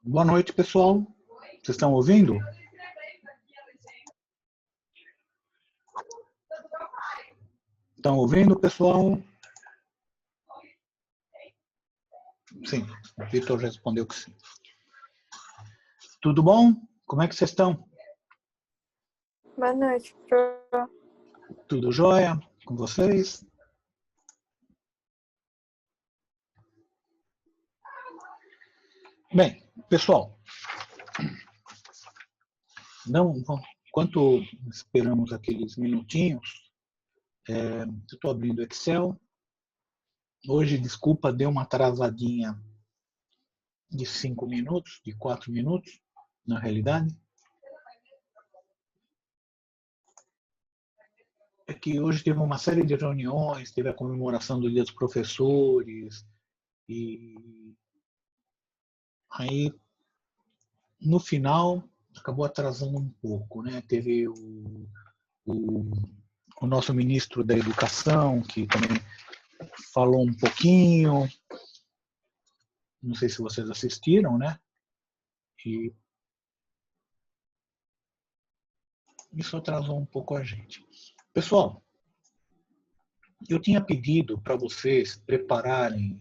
Boa noite, pessoal. Vocês estão ouvindo? Estão ouvindo, pessoal? Sim, o Vitor respondeu que sim. Tudo bom? Como é que vocês estão? Boa noite, Pro. Tudo jóia com vocês? Bem, pessoal, enquanto esperamos aqueles minutinhos, eu estou abrindo o Excel. Hoje, desculpa, deu uma atrasadinha de 5 minutos, de 4 minutos, na realidade. É que hoje teve uma série de reuniões, teve a comemoração do Dia dos Professores, e aí, no final, acabou atrasando um pouco, né? Teve o nosso ministro da Educação, que também falou um pouquinho, não sei se vocês assistiram, né? E isso atrasou um pouco a gente. Pessoal, eu tinha pedido para vocês prepararem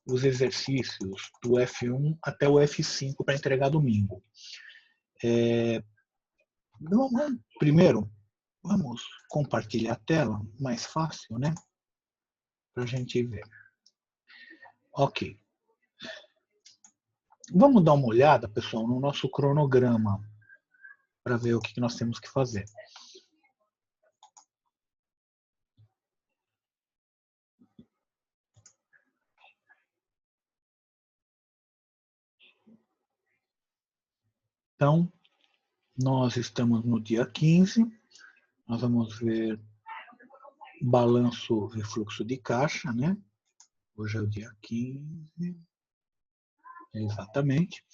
os exercícios do F1 até o F5 para entregar domingo. Primeiro, vamos compartilhar a tela, mais fácil, né? Para a gente ver. Ok. Vamos dar uma olhada, pessoal, no nosso cronograma para ver o que nós temos que fazer. Então, nós estamos no dia 15, nós vamos ver balanço e fluxo de caixa, né? Hoje é o dia 15, exatamente.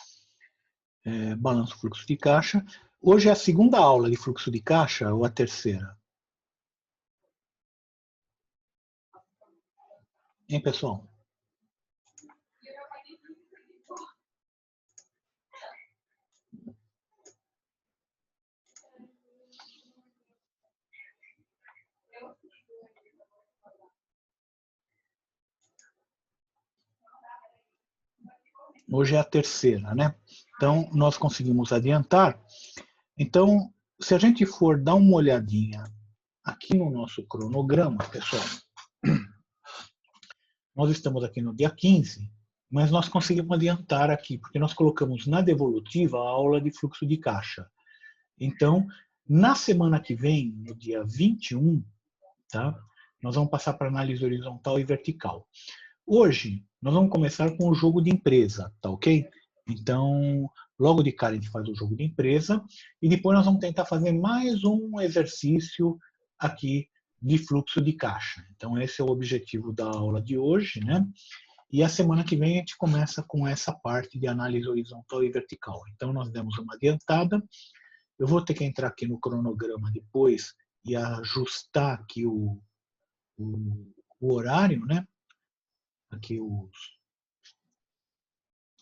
Balanço e fluxo de caixa. Hoje é a segunda aula de fluxo de caixa ou a terceira? Hein, pessoal? Hoje é a terceira, né? Então, nós conseguimos adiantar. Então, se a gente for dar uma olhadinha aqui no nosso cronograma, pessoal, nós estamos aqui no dia 15, mas nós conseguimos adiantar aqui, porque nós colocamos na devolutiva a aula de fluxo de caixa. Então, na semana que vem, no dia 21, tá? Nós vamos passar para análise horizontal e vertical. Hoje, nós vamos começar com o jogo de empresa, tá ok? Então, logo de cara a gente faz o jogo de empresa e depois nós vamos tentar fazer mais um exercício aqui de fluxo de caixa. Então, esse é o objetivo da aula de hoje, né? E a semana que vem a gente começa com essa parte de análise horizontal e vertical. Então, nós demos uma adiantada. Eu vou ter que entrar aqui no cronograma depois e ajustar aqui o horário, né? Aqui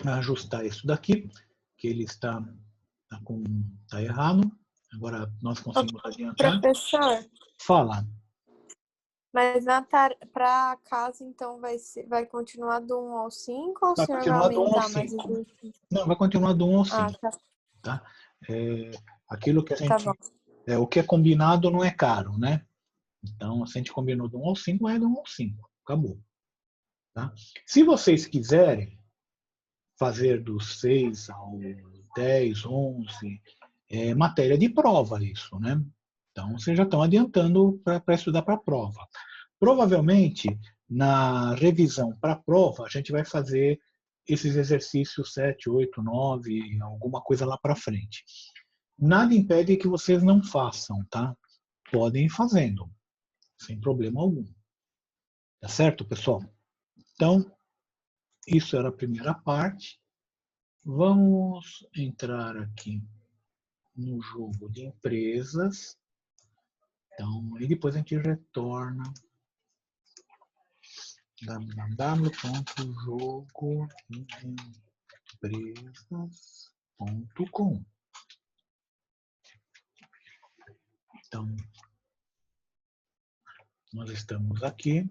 ajustar isso daqui, que ele está errado. Agora nós conseguimos adiantar. Professor, Fala. mas para casa, então, vai continuar do 1 ao 5 ou o Vai senhor vai continuar do 1 ao aumentar mais 5. exercícios? Não, vai continuar do 1 ao 5. Ah, tá. Tá? Aquilo que a Tá gente. bom. O que é combinado não é caro, né? Então, se a gente combinou do 1 ao 5, é do 1 ao 5. Acabou. Tá? Se vocês quiserem fazer do 6 ao 10, 11, é matéria de prova isso, né? Então, vocês já estão adiantando para estudar para a prova. Provavelmente, na revisão para a prova, a gente vai fazer esses exercícios 7, 8, 9, alguma coisa lá para frente. Nada impede que vocês não façam, tá? Podem ir fazendo, sem problema algum. Tá certo, pessoal? Então, isso era a primeira parte. Vamos entrar aqui no jogo de empresas. Então, e depois a gente retorna www.jogo empresas.com. Então, nós estamos aqui.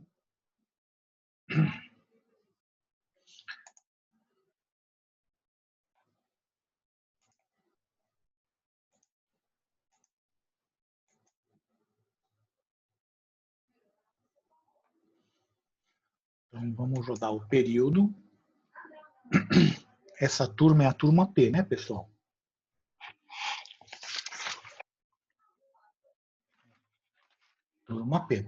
Então, vamos rodar o período. Essa turma é a turma P, né, pessoal? Turma P.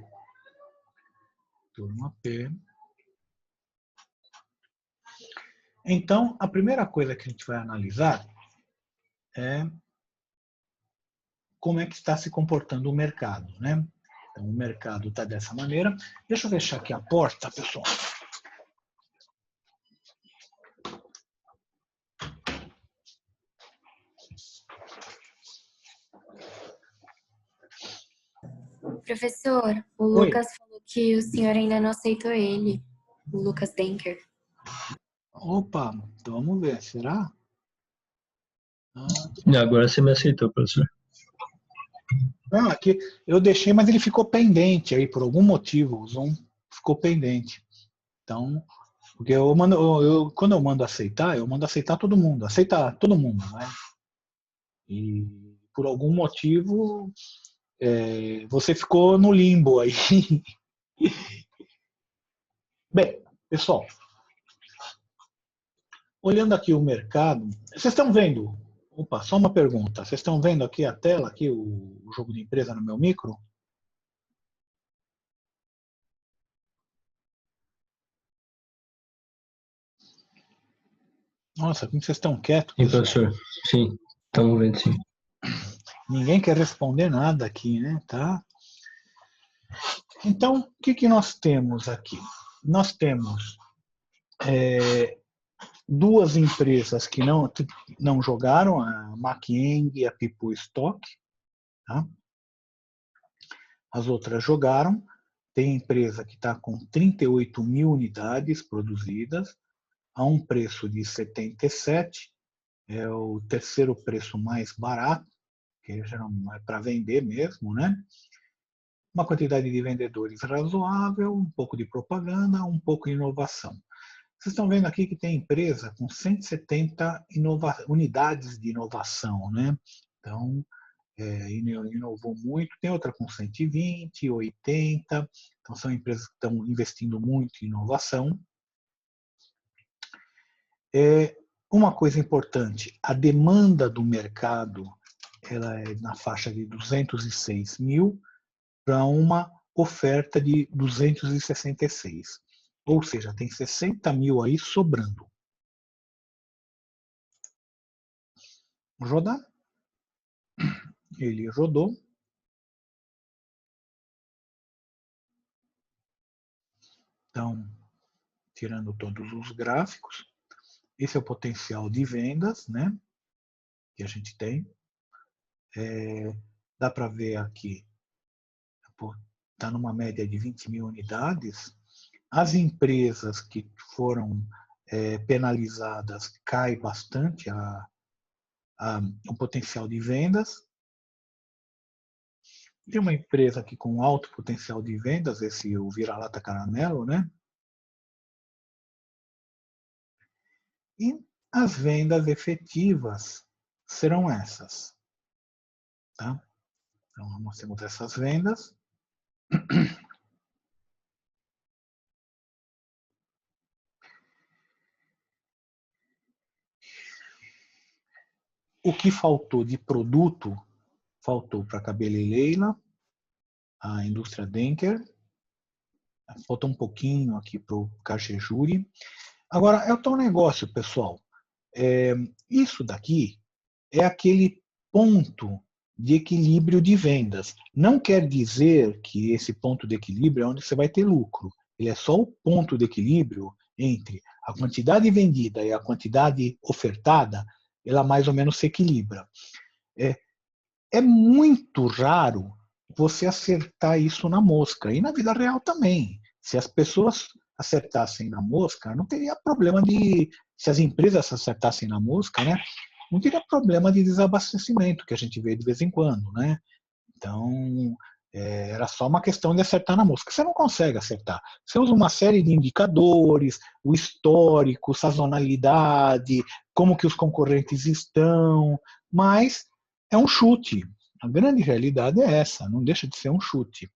Turma P. Então, a primeira coisa que a gente vai analisar é como é que está se comportando o mercado, né? Então, o mercado está dessa maneira. Deixa eu fechar aqui a porta, pessoal. Professor, o Oi. Lucas falou que o senhor ainda não aceitou ele, o Lucas Denker. Opa, então vamos ver, será? Agora você me aceitou, professor. Não, aqui eu deixei, mas ele ficou pendente aí, por algum motivo, o Zoom ficou pendente. Então, porque quando eu mando aceitar, eu mando aceitar todo mundo, aceita todo mundo, né? E por algum motivo você ficou no limbo aí. Bem, pessoal, olhando aqui o mercado, vocês estão vendo? Opa, só uma pergunta. Vocês estão vendo aqui a tela, aqui o jogo de empresa no meu micro? Nossa, como vocês estão quietos, Sim, pessoal. professor. Sim, estamos vendo, sim. Ninguém quer responder nada aqui, né? Tá? Então, o que nós temos aqui? Nós temos duas empresas que não jogaram, a Maquieng e a People Stock. Tá? As outras jogaram. Tem empresa que está com 38 mil unidades produzidas a um preço de 77. É o terceiro preço mais barato, que geralmente é para vender mesmo, né? Uma quantidade de vendedores razoável, um pouco de propaganda, um pouco de inovação. Vocês estão vendo aqui que tem empresa com 170 unidades de inovação, né? Então, inovou muito. Tem outra com 120, 80. Então, são empresas que estão investindo muito em inovação. Uma coisa importante, a demanda do mercado ela é na faixa de 206 mil para uma oferta de 266. Ou seja, tem 60 mil aí sobrando. Vamos rodar. Ele rodou. Então, tirando todos os gráficos, esse é o potencial de vendas, né, que a gente tem. Dá para ver aqui, está numa média de 20 mil unidades. As empresas que foram penalizadas cai bastante o potencial de vendas. Tem uma empresa aqui com alto potencial de vendas, esse o Vira-Lata Caramelo, né? E as vendas efetivas serão essas. Tá? Então, nós temos essas vendas. O que faltou de produto, faltou para a Cabeleleila, a indústria Denker, faltou um pouquinho aqui para o Cachejuri. Agora, é o tal negócio, pessoal. Isso daqui é aquele ponto de equilíbrio de vendas. Não quer dizer que esse ponto de equilíbrio é onde você vai ter lucro. Ele é só o ponto de equilíbrio entre a quantidade vendida e a quantidade ofertada, ela mais ou menos se equilibra. É muito raro você acertar isso na mosca. E na vida real também. Se as pessoas acertassem na mosca, não teria problema de se as empresas acertassem na mosca, né, não teria problema de desabastecimento, que a gente vê de vez em quando, né? Então, era só uma questão de acertar na mosca. Você não consegue acertar. Você usa uma série de indicadores, o histórico, sazonalidade, como que os concorrentes estão, mas é um chute. A grande realidade é essa, não deixa de ser um chute.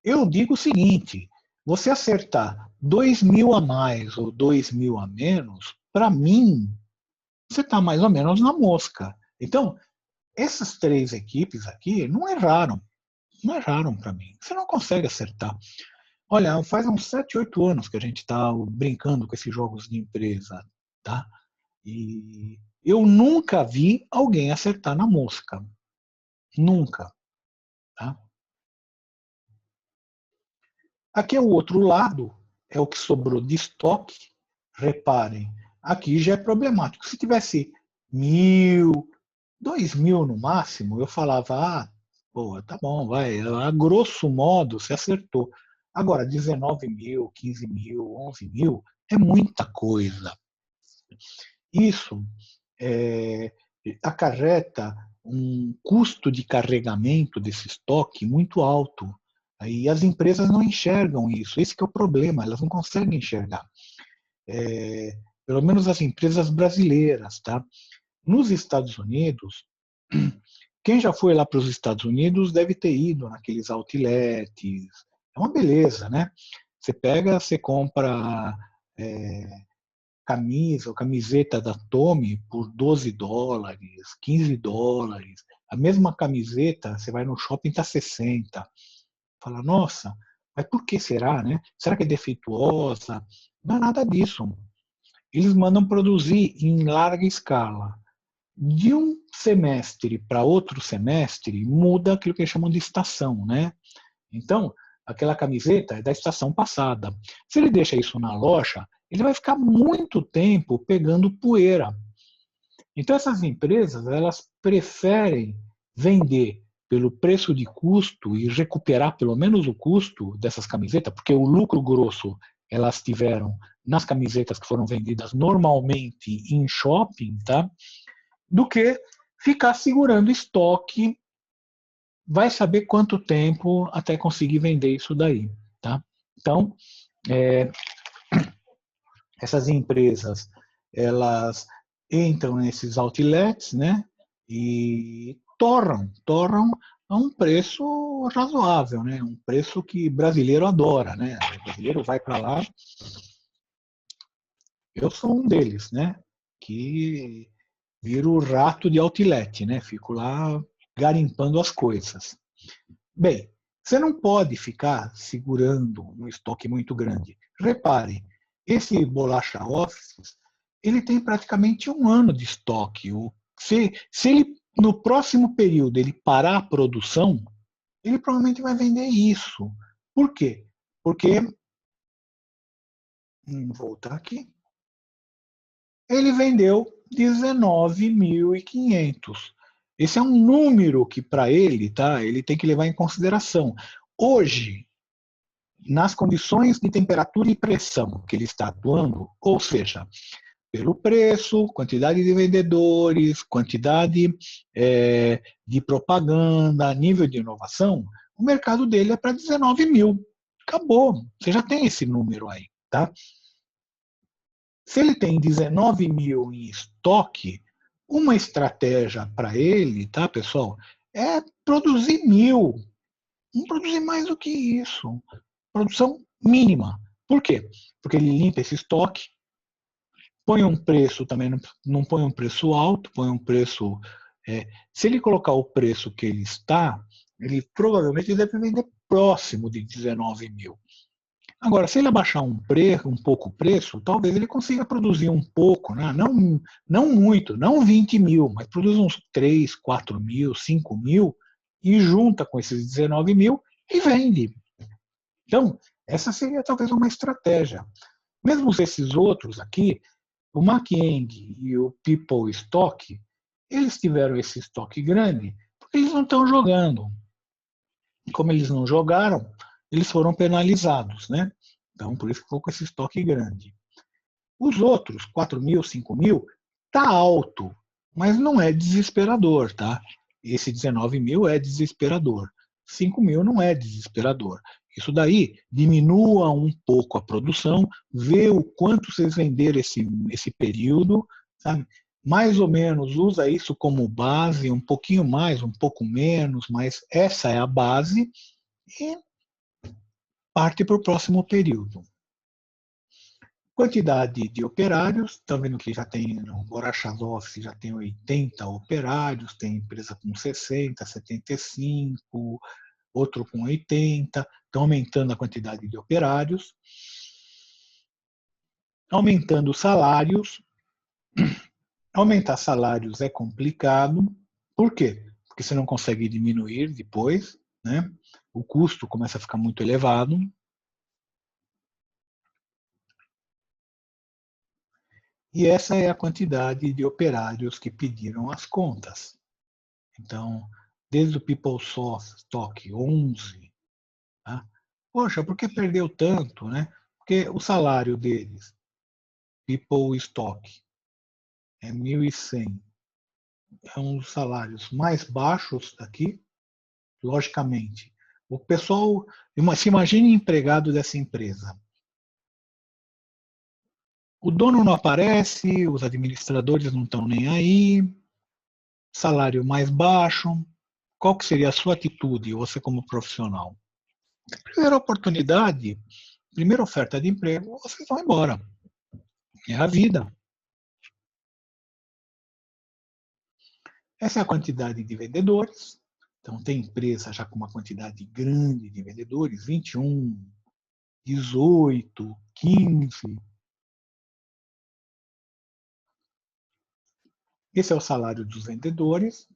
Eu digo o seguinte, você acertar 2.000 a mais ou 2.000 a menos, para mim, você está mais ou menos na mosca. Então, essas 3 equipes aqui não erraram para mim. Você não consegue acertar. Olha, faz uns 7, 8 anos que a gente está brincando com esses jogos de empresa, tá? E eu nunca vi alguém acertar na mosca. Nunca. Tá? Aqui é o outro lado, é o que sobrou de estoque. Reparem, aqui já é problemático. Se tivesse 1.000, 2.000 no máximo, eu falava, pô, tá bom, vai. A grosso modo, você acertou. Agora, 19.000, 15.000, 11.000 é muita coisa. Isso acarreta um custo de carregamento desse estoque muito alto. E as empresas não enxergam isso. Esse que é o problema, elas não conseguem enxergar. Pelo menos as empresas brasileiras. Tá? Nos Estados Unidos, quem já foi lá para os Estados Unidos deve ter ido naqueles outlets. É uma beleza, né? Você pega, você compra camisa ou camiseta da Tommy por $12, $15. A mesma camiseta, você vai no shopping, está 60. Fala, nossa, mas por que será, né? Será que é defeituosa? Não é nada disso. Eles mandam produzir em larga escala. De um semestre para outro semestre, muda aquilo que eles chamam de estação, né? Então, aquela camiseta é da estação passada. Se ele deixa isso na loja, ele vai ficar muito tempo pegando poeira. Então, essas empresas, elas preferem vender pelo preço de custo e recuperar pelo menos o custo dessas camisetas, porque o lucro grosso elas tiveram nas camisetas que foram vendidas normalmente em shopping, tá? Do que ficar segurando estoque, vai saber quanto tempo até conseguir vender isso daí. Tá? Então, essas empresas, elas entram nesses outlets, né, e torram a um preço razoável, né, um preço que brasileiro adora. Né? O brasileiro vai para lá, eu sou um deles, né, que viro o rato de outlet, né, fico lá garimpando as coisas. Bem, você não pode ficar segurando um estoque muito grande. Repare, esse bolacha Office, ele tem praticamente 1 ano de estoque. Se ele, no próximo período, ele parar a produção, ele provavelmente vai vender isso. Por quê? Porque, vou voltar aqui, ele vendeu 19.500. Esse é um número que, para ele, tá, ele tem que levar em consideração. Hoje, nas condições de temperatura e pressão que ele está atuando, ou seja, pelo preço, quantidade de vendedores, quantidade de propaganda, nível de inovação, o mercado dele é para 19.000. Acabou. Você já tem esse número aí, tá? Se ele tem 19.000 em estoque, uma estratégia para ele, tá, pessoal, é produzir 1.000. Não produzir mais do que isso. Produção mínima. Por quê? Porque ele limpa esse estoque, põe um preço também, não põe um preço alto, põe um preço. Se ele colocar o preço que ele está, ele provavelmente deve vender próximo de 19.000. Agora, se ele abaixar um pouco o preço, talvez ele consiga produzir um pouco, né? Não muito, não 20.000, mas produz uns 3, 4.000, 5.000 e junta com esses 19.000 e vende. Então, essa seria talvez uma estratégia. Mesmo esses outros aqui, o Macking e o People Stock, eles tiveram esse estoque grande porque eles não estão jogando. Como eles não jogaram, eles foram penalizados, né? Então, por isso que ficou com esse estoque grande. Os outros, 4.000, 5.000, está alto, mas não é desesperador, tá? Esse 19.000 é desesperador. 5.000 não é desesperador. Isso daí diminua um pouco a produção, vê o quanto vocês venderam esse período, sabe? Mais ou menos usa isso como base, um pouquinho mais, um pouco menos, mas essa é a base e parte para o próximo período. Quantidade de operários, estão vendo que já tem, no Borrachas Office já tem 80 operários, tem empresa com 60, 75, outro com 80, estão aumentando a quantidade de operários, aumentando salários. Aumentar salários é complicado, por quê? Porque você não consegue diminuir depois, né? O custo começa a ficar muito elevado. E essa é a quantidade de operários que pediram as contas. Então, desde o PeopleSoft Stock 11, tá? Poxa, por que perdeu tanto, né? Porque o salário deles, People Stock, é 1.100. É um dos salários mais baixos daqui, logicamente. O pessoal, se imagine empregado dessa empresa. O dono não aparece, os administradores não estão nem aí, salário mais baixo. Qual que seria a sua atitude, você como profissional? Primeira oportunidade, primeira oferta de emprego, vocês vão embora. É a vida. Essa é a quantidade de vendedores. Então, tem empresa já com uma quantidade grande de vendedores, 21, 18, 15. Esse é o salário dos vendedores.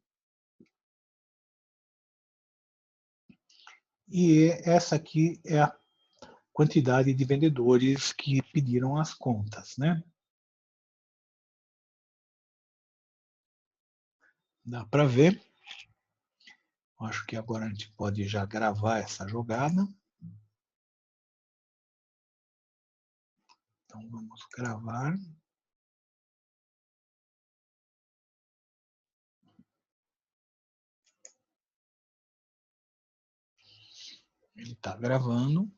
E essa aqui é a quantidade de vendedores que pediram as contas, né? Dá para ver. Acho que agora a gente pode já gravar essa jogada. Então vamos gravar. Ele está gravando.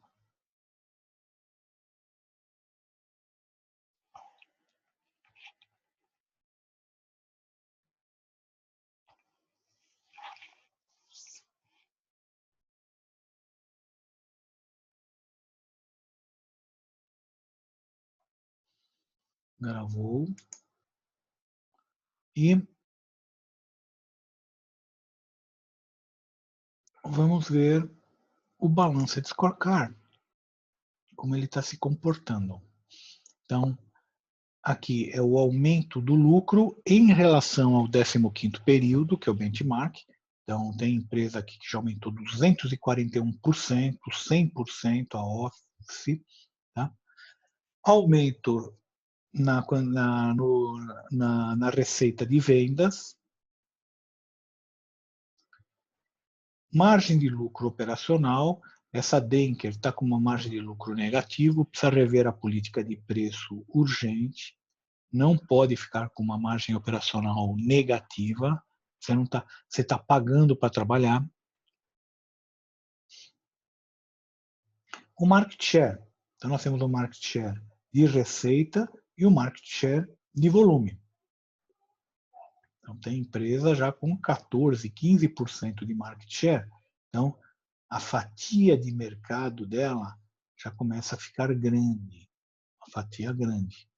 Gravou. E vamos ver o Balanced Scorecard, como ele está se comportando. Então, aqui é o aumento do lucro em relação ao 15º período, que é o benchmark. Então, tem empresa aqui que já aumentou 241%, 100% a Office. Tá? Aumento na receita de vendas. Margem de lucro operacional. Essa Denker está com uma margem de lucro negativo, precisa rever a política de preço urgente. Não pode ficar com uma margem operacional negativa. Você está pagando para trabalhar. O market share. Então, nós temos o market share de receita e o market share de volume. Então, tem empresa já com 14%, 15% de market share. Então, a fatia de mercado dela já começa a ficar grande. Uma fatia grande.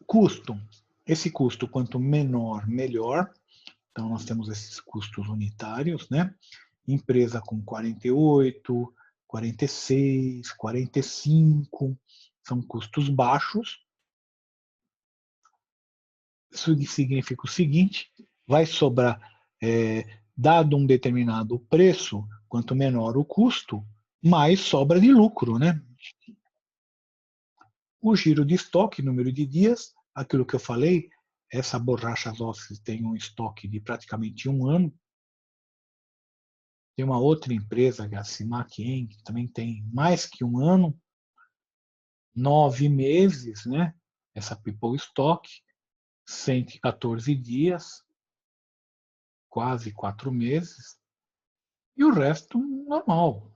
Custo. Esse custo, quanto menor, melhor. Então, nós temos esses custos unitários, né? Empresa com 48, 46, 45, são custos baixos. Isso significa o seguinte, vai sobrar, dado um determinado preço, quanto menor o custo, mais sobra de lucro, né? O giro de estoque, número de dias, aquilo que eu falei, essa Borrachas Office tem um estoque de praticamente 1 ano, Tem uma outra empresa, que é a Simac Eng, que também tem mais que um ano, 9 meses, né? Essa People Stock, 114 dias, quase 4 meses, e o resto normal,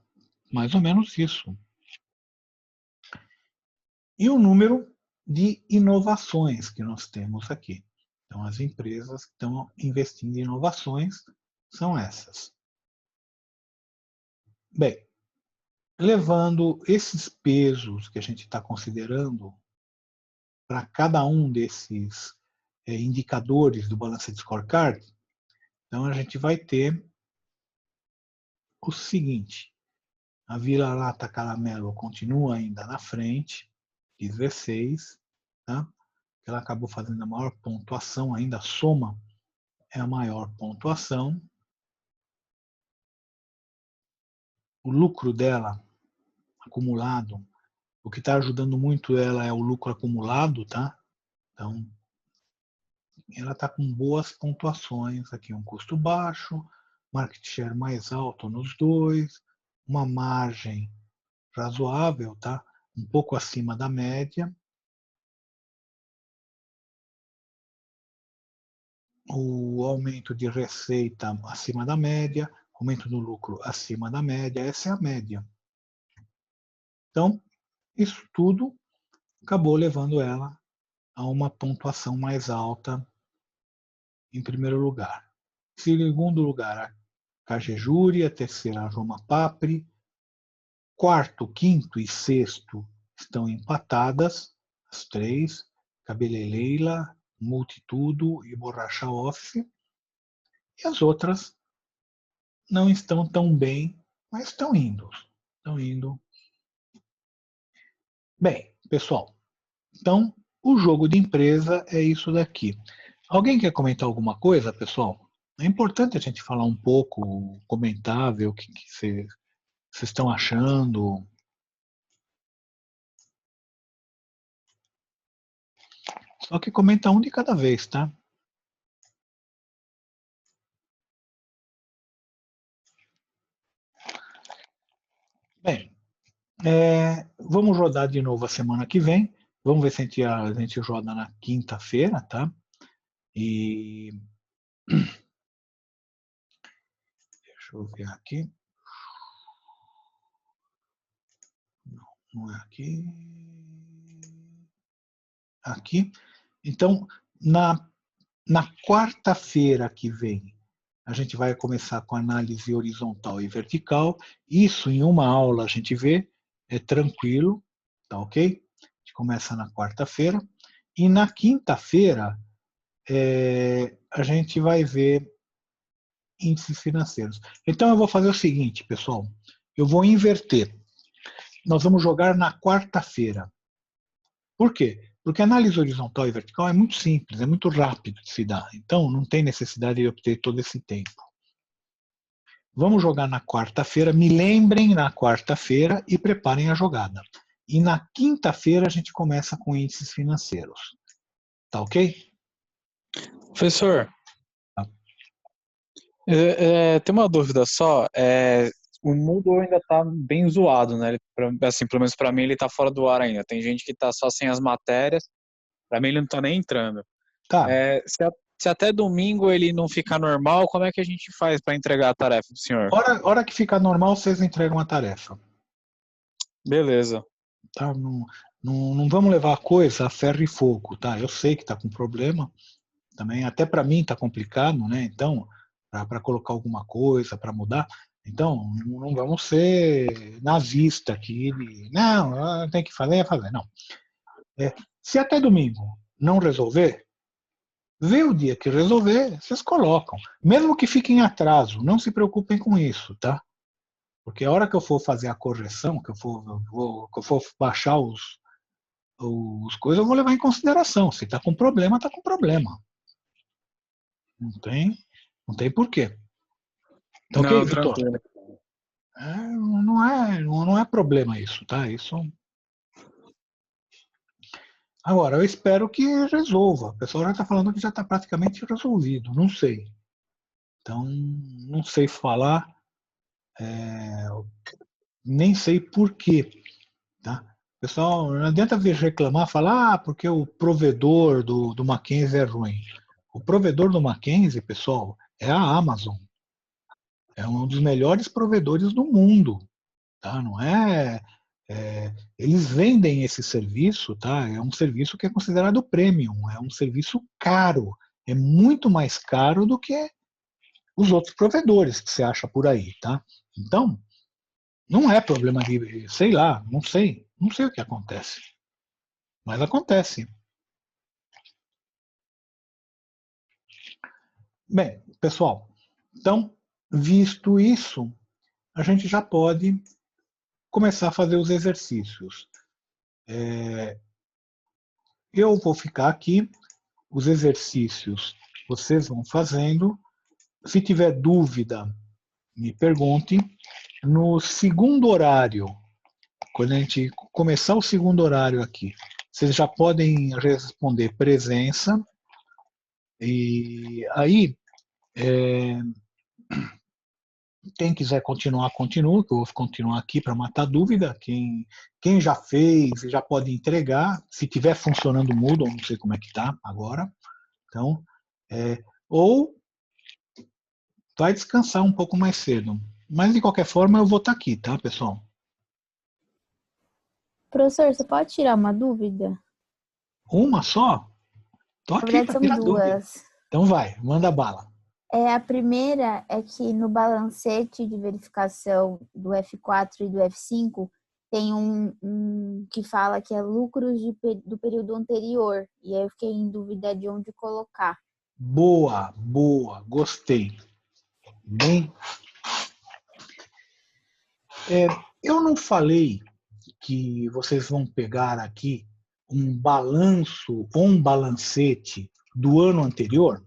mais ou menos isso. E o número de inovações que nós temos aqui. Então, as empresas que estão investindo em inovações são essas. Bem, levando esses pesos que a gente está considerando para cada um desses indicadores do Balanced Scorecard, então a gente vai ter o seguinte: a Vila Lata Caramelo continua ainda na frente, 16, tá? Ela acabou fazendo a maior pontuação, ainda a soma é a maior pontuação. O lucro dela acumulado, o que está ajudando muito ela é o lucro acumulado, tá? Então, ela está com boas pontuações aqui, um custo baixo, market share mais alto nos dois, uma margem razoável, tá? Um pouco acima da média. O aumento de receita acima da média, aumento do lucro acima da média, essa é a média. Então, isso tudo acabou levando ela a uma pontuação mais alta em primeiro lugar. Em segundo lugar, a Cajejuri, a terceira, a Joma Papri. Quarto, quinto e sexto estão empatadas, as três, Cabeleleila, Multitudo e Borracha Office. E as outras não estão tão bem, mas estão indo. Estão indo. Bem, pessoal, então o jogo de empresa é isso daqui. Alguém quer comentar alguma coisa, pessoal? É importante a gente falar um pouco, comentar, ver o que vocês estão achando. Só que comenta um de cada vez, tá? Bem, vamos rodar de novo a semana que vem. Vamos ver se a gente roda na quinta-feira, tá? E deixa eu ver aqui. Não é aqui. Aqui. Então, na quarta-feira que vem, a gente vai começar com análise horizontal e vertical. Isso em uma aula a gente vê, é tranquilo, tá ok? A gente começa na quarta-feira. E na quinta-feira, a gente vai ver índices financeiros. Então eu vou fazer o seguinte, pessoal. Eu vou inverter. Nós vamos jogar na quarta-feira. Por quê? Porque a análise horizontal e vertical é muito simples, é muito rápido de se dar. Então não tem necessidade de obter todo esse tempo. Vamos jogar na quarta-feira, me lembrem na quarta-feira e preparem a jogada. E na quinta-feira a gente começa com índices financeiros. Tá ok? Professor, Tá. tem uma dúvida só. O Moodle ainda tá bem zoado, né? Assim, pelo menos para mim ele tá fora do ar ainda. Tem gente que tá só sem as matérias. Para mim ele não tá nem entrando. Tá. Se até domingo ele não ficar normal, como é que a gente faz para entregar a tarefa do senhor? Hora que ficar normal, vocês entregam a tarefa. Beleza. Tá? Não vamos levar a coisa a ferro e fogo, tá? Eu sei que está com problema também, até para mim está complicado, né? Então, para colocar alguma coisa, para mudar, então não vamos ser nazista aqui, não, tem que fazer, não. Se até domingo não resolver, vê o dia que resolver, vocês colocam. Mesmo que fiquem em atraso, não se preocupem com isso, tá? Porque a hora que eu for fazer a correção, que eu for baixar os coisas, eu vou levar em consideração. Se está com problema, está com problema. Não tem porquê. Tá ok, Não, Vitor? tranquilo. Não é problema isso, tá? Isso. Agora, eu espero que resolva. O pessoal já está falando que já está praticamente resolvido. Não sei. Então, não sei falar. Nem sei por quê. Tá? Pessoal, não adianta vir reclamar, falar porque o provedor do Mackenzie é ruim. O provedor do Mackenzie, pessoal, é a Amazon. É um dos melhores provedores do mundo. Tá? Não é, eles vendem esse serviço, tá? É um serviço que é considerado premium, é um serviço caro. É muito mais caro do que os outros provedores que você acha por aí. Tá? Então, não é problema de, sei lá, não sei o que acontece. Mas acontece. Bem, pessoal, então, visto isso, a gente já pode começar a fazer os exercícios. Eu vou ficar aqui, os exercícios vocês vão fazendo. Se tiver dúvida, me pergunte. No segundo horário, quando a gente começar o segundo horário aqui, vocês já podem responder presença. E aí, quem quiser continuar, continua, que eu vou continuar aqui para matar dúvida. Quem já fez, já pode entregar. Se tiver funcionando Moodle, não sei como é que está agora. Então, ou vai descansar um pouco mais cedo. Mas, de qualquer forma, eu vou estar aqui, tá, pessoal? Professor, você pode tirar uma dúvida? Uma só? Tô Na aqui verdade, para são tirar dúvida. duas. Então vai, manda bala. A primeira é que no balancete de verificação do F4 e do F5 tem um que fala que é lucros do período anterior. E aí eu fiquei em dúvida de onde colocar. Boa, gostei. Bem, eu não falei que vocês vão pegar aqui um balanço ou um balancete do ano anterior?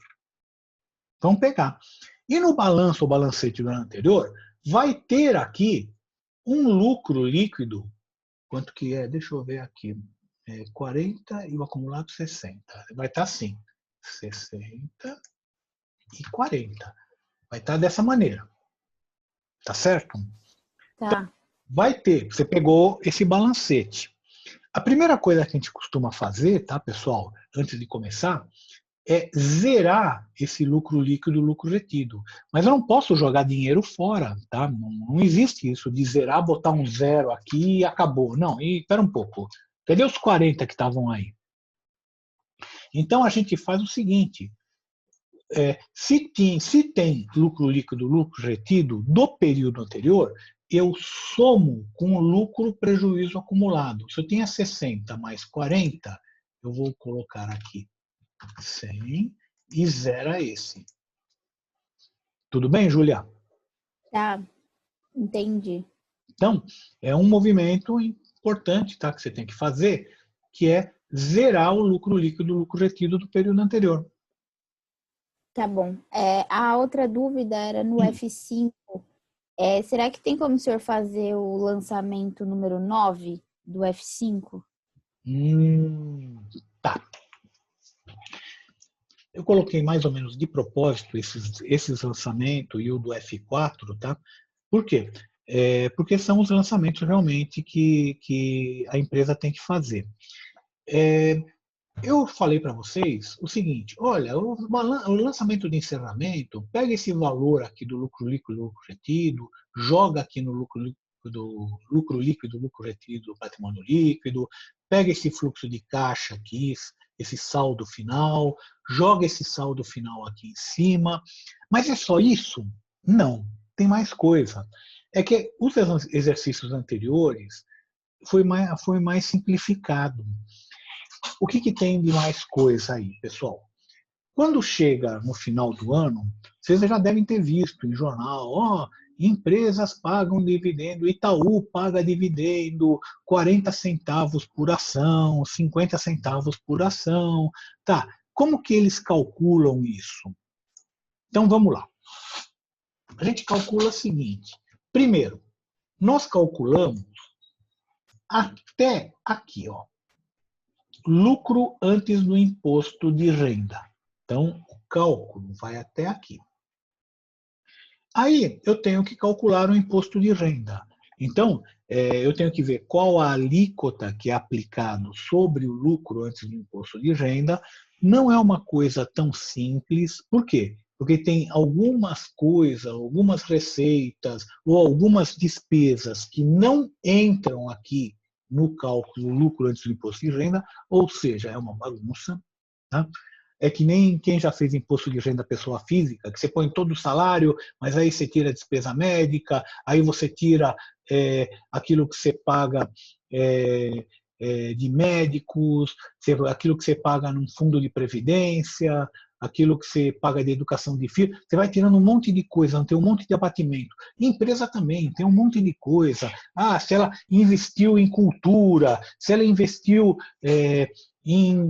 Vão pegar. E no balanço ou balancete do ano anterior, vai ter aqui um lucro líquido. Quanto que é? Deixa eu ver aqui. 40 e o acumulado 60. Vai estar assim. 60 e 40. Vai estar dessa maneira. Tá certo? Tá. Vai ter. Você pegou esse balancete. A primeira coisa que a gente costuma fazer, tá, pessoal, antes de começar, é zerar esse lucro líquido, lucro retido. Mas eu não posso jogar dinheiro fora, tá? Não existe isso de zerar, botar um zero aqui e acabou. Não, e espera um pouco. Cadê os 40 que estavam aí? Então a gente faz o seguinte: se tem lucro líquido, lucro retido do período anterior, eu somo com o lucro prejuízo acumulado. Se eu tinha 60 mais 40, eu vou colocar aqui 100 e zera esse. Tudo bem, Júlia? Tá, entendi. Então, é um movimento importante, tá, que você tem que fazer, que é zerar o lucro líquido, o lucro retido do período anterior. Tá bom. A outra dúvida era no F5. Será que tem como o senhor fazer o lançamento número 9 do F5? Tá. Eu coloquei mais ou menos de propósito esses lançamentos e o do F4, tá? Por quê? Porque são os lançamentos realmente que a empresa tem que fazer. Eu falei para vocês o seguinte: olha, o lançamento de encerramento, pega esse valor aqui do lucro líquido, lucro retido, joga aqui no lucro líquido, lucro retido do patrimônio líquido, pega esse fluxo de caixa aqui, esse saldo final, joga esse saldo final aqui em cima. Mas é só isso? Não, tem mais coisa. É que os exercícios anteriores foi mais simplificado. O que tem de mais coisa aí, pessoal? Quando chega no final do ano, vocês já devem ter visto em jornal, empresas pagam dividendo, Itaú paga dividendo 40 centavos por ação, 50 centavos por ação. Tá, como que eles calculam isso? Então vamos lá. A gente calcula o seguinte. Primeiro, nós calculamos até aqui, ó. Lucro antes do imposto de renda. Então, o cálculo vai até aqui. Aí eu tenho que calcular o imposto de renda. Então, eu tenho que ver qual a alíquota que é aplicado sobre o lucro antes do imposto de renda. Não é uma coisa tão simples. Por quê? Porque tem algumas coisas, algumas receitas ou algumas despesas que não entram aqui no cálculo do lucro antes do imposto de renda, ou seja, é uma bagunça. Tá? É que nem quem já fez imposto de renda pessoa física, que você põe todo o salário, mas aí você tira a despesa médica, aí você tira aquilo que você paga de médicos, aquilo que você paga num fundo de previdência, aquilo que você paga de educação de filho, você vai tirando um monte de coisa, tem um monte de abatimento. E empresa também, tem um monte de coisa. Se ela investiu em cultura, se ela investiu em...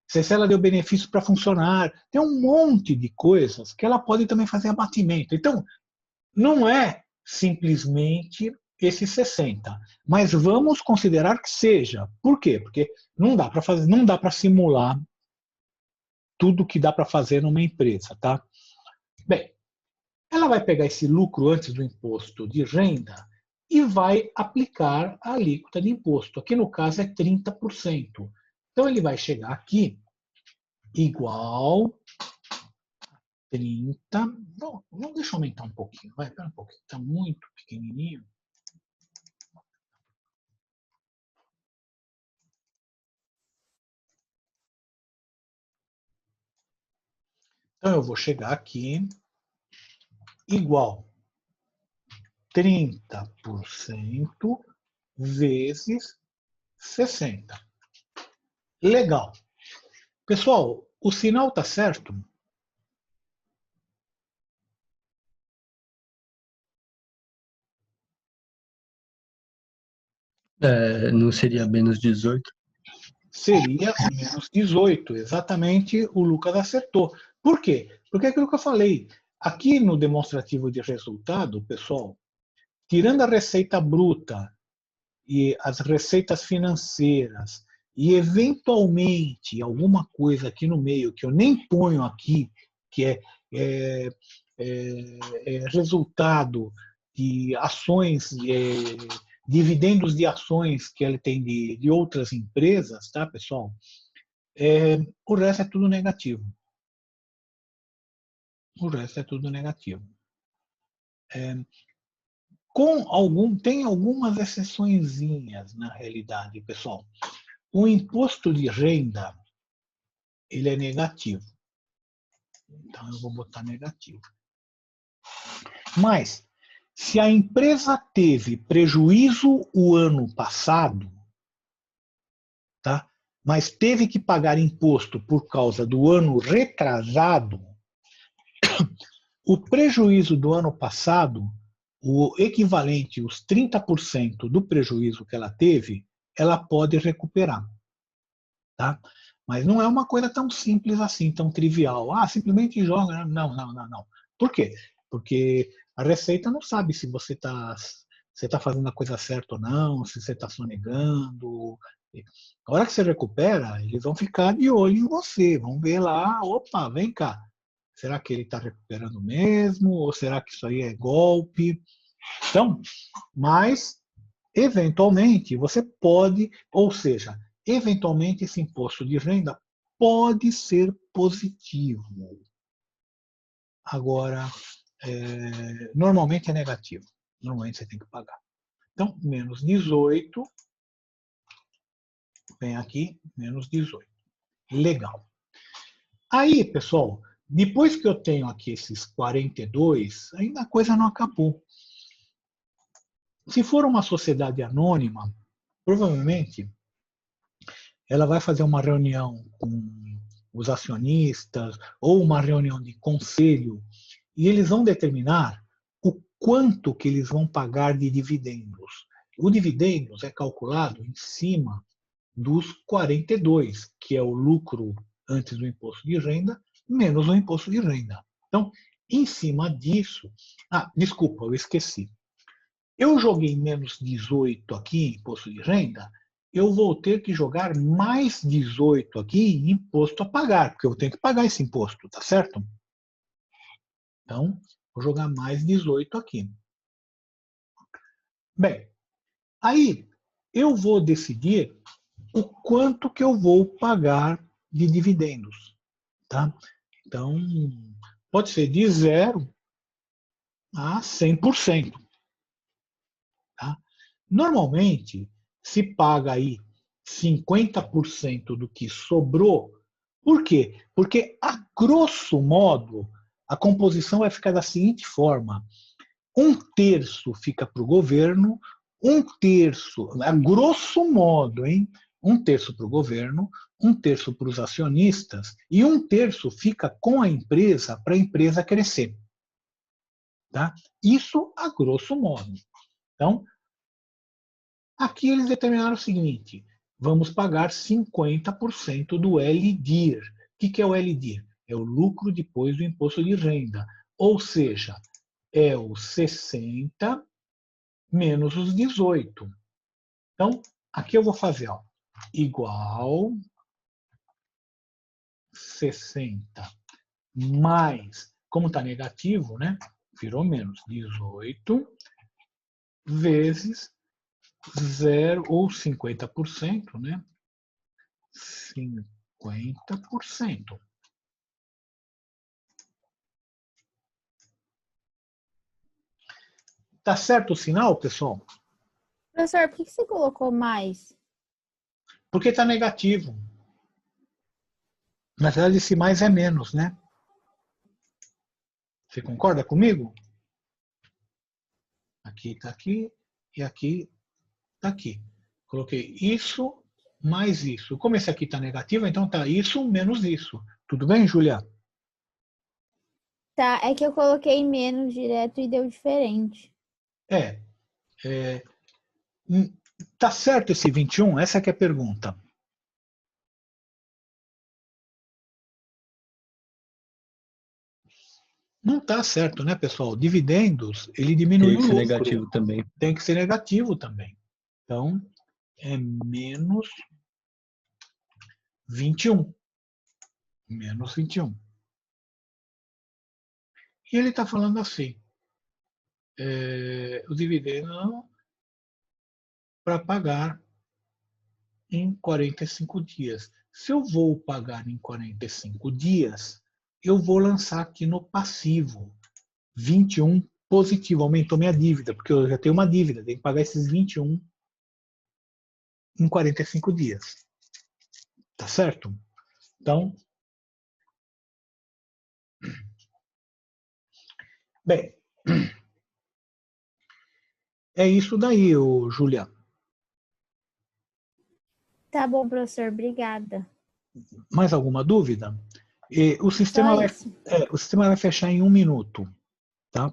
se ela deu benefício para funcionário, tem um monte de coisas que ela pode também fazer abatimento. Então, não é simplesmente esses 60, mas vamos considerar que seja. Por quê? Porque não dá para fazer, não dá para simular tudo que dá para fazer numa empresa, tá? Bem, ela vai pegar esse lucro antes do imposto de renda e vai aplicar a alíquota de imposto. Aqui no caso é 30%. Então ele vai chegar aqui igual 30. Não, deixa eu aumentar um pouquinho. Vai, espera um pouquinho. Está muito pequenininho. Então eu vou chegar aqui igual 30% vezes 60. Legal. Pessoal, o sinal está certo? Não seria menos 18? Seria menos 18, exatamente, o Lucas acertou. Por quê? Porque é aquilo que eu falei. Aqui no demonstrativo de resultado, pessoal, tirando a receita bruta e as receitas financeiras e eventualmente alguma coisa aqui no meio que eu nem ponho aqui, que é resultado de ações, dividendos de ações que ele tem de outras empresas, tá, pessoal? O resto é tudo negativo. O resto é tudo negativo. Tem algumas exceçõezinhas na realidade, pessoal. O imposto de renda, ele é negativo. Então eu vou botar negativo. Mas, se a empresa teve prejuízo o ano passado, tá? Mas teve que pagar imposto por causa do ano retrasado, o prejuízo do ano passado, o equivalente, os 30% do prejuízo que ela teve, ela pode recuperar. Tá? Mas não é uma coisa tão simples assim, tão trivial. Simplesmente joga. Não. Por quê? Porque a Receita não sabe se você tá fazendo a coisa certa ou não, se você está sonegando. A hora que você recupera, eles vão ficar de olho em você, vão ver lá, opa, vem cá. Será que ele está recuperando mesmo? Ou será que isso aí é golpe? Então, mas, eventualmente, você pode, ou seja, eventualmente esse imposto de renda pode ser positivo. Agora, normalmente é negativo. Normalmente você tem que pagar. Então, menos 18, vem aqui, menos 18. Legal. Aí, pessoal, depois que eu tenho aqui esses 42, ainda a coisa não acabou. Se for uma sociedade anônima, provavelmente ela vai fazer uma reunião com os acionistas ou uma reunião de conselho e eles vão determinar o quanto que eles vão pagar de dividendos. O dividendos é calculado em cima dos 42, que é o lucro antes do imposto de renda, menos o imposto de renda. Então, em cima disso... desculpa, eu esqueci. Eu joguei menos 18 aqui em imposto de renda, eu vou ter que jogar mais 18 aqui em imposto a pagar, porque eu tenho que pagar esse imposto, tá certo? Então, vou jogar mais 18 aqui. Bem, aí eu vou decidir o quanto que eu vou pagar de dividendos. Tá? Então, pode ser de 0 a 100%. Tá? Normalmente, se paga aí 50% do que sobrou. Por quê? Porque, a grosso modo, a composição vai ficar da seguinte forma. 1/3 fica para o governo, 1/3, a grosso modo, hein? 1/3 para o governo, 1/3 para os acionistas e 1/3 fica com a empresa para a empresa crescer. Tá? Isso a grosso modo. Então, aqui eles determinaram o seguinte: vamos pagar 50% do LDIR. O que é o LDIR? É o lucro depois do imposto de renda. Ou seja, é os 60 menos os 18. Então, aqui eu vou fazer igual 60 mais, como está negativo, né? Virou menos 18 vezes 0 ou 50%, né? 50%. Tá certo o sinal, pessoal? Professor, por que você colocou mais? Porque está negativo. Na verdade, esse mais é menos, né? Você concorda comigo? Aqui está aqui e aqui está aqui. Coloquei isso mais isso. Como esse aqui está negativo, então está isso menos isso. Tudo bem, Julia? Tá, é que eu coloquei menos direto e deu diferente. Tá certo esse 21? Essa que é a pergunta. Não está certo, né, pessoal? Dividendos, ele diminui Teria que o ser lucro. negativo também. Tem que ser negativo também. Então, é menos 21. Menos 21. E ele está falando assim, o dividendo para pagar em 45 dias. Se eu vou pagar em 45 dias, eu vou lançar aqui no passivo 21 positivo, aumentou minha dívida, porque eu já tenho uma dívida, tenho que pagar esses 21 em 45 dias. Tá certo? Então, bem, é isso daí, Julia. Tá bom, professor, obrigada. Mais alguma dúvida? O sistema Só vai, isso. o sistema vai fechar em 1 minuto. Tá?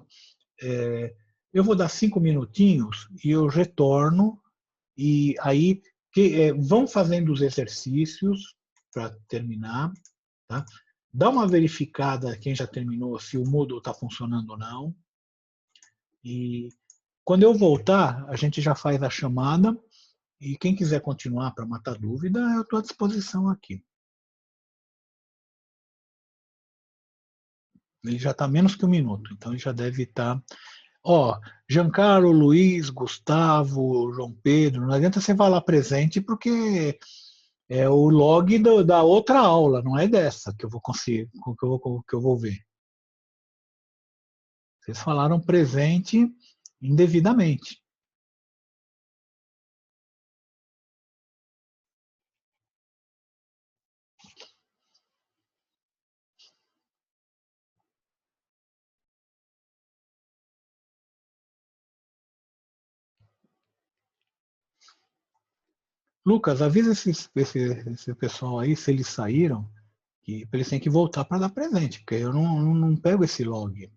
Eu vou dar 5 minutinhos e eu retorno. E aí vão fazendo os exercícios para terminar. Tá? Dá uma verificada, quem já terminou, se o Moodle está funcionando ou não. E quando eu voltar, a gente já faz a chamada. E quem quiser continuar para matar dúvida, eu estou à disposição aqui. Ele já está menos que 1 minuto, então ele já deve estar. Giancarlo, Luiz, Gustavo, João Pedro, não adianta você falar presente porque é o log da outra aula, não é dessa que eu vou conseguir, que eu vou ver. Vocês falaram presente indevidamente. Lucas, avisa esse pessoal aí, se eles saíram, que eles têm que voltar para dar presente, porque eu não pego esse log. Tá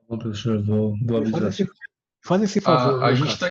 bom, professor, vou avisar. Faz esse favor, A Lucas. gente está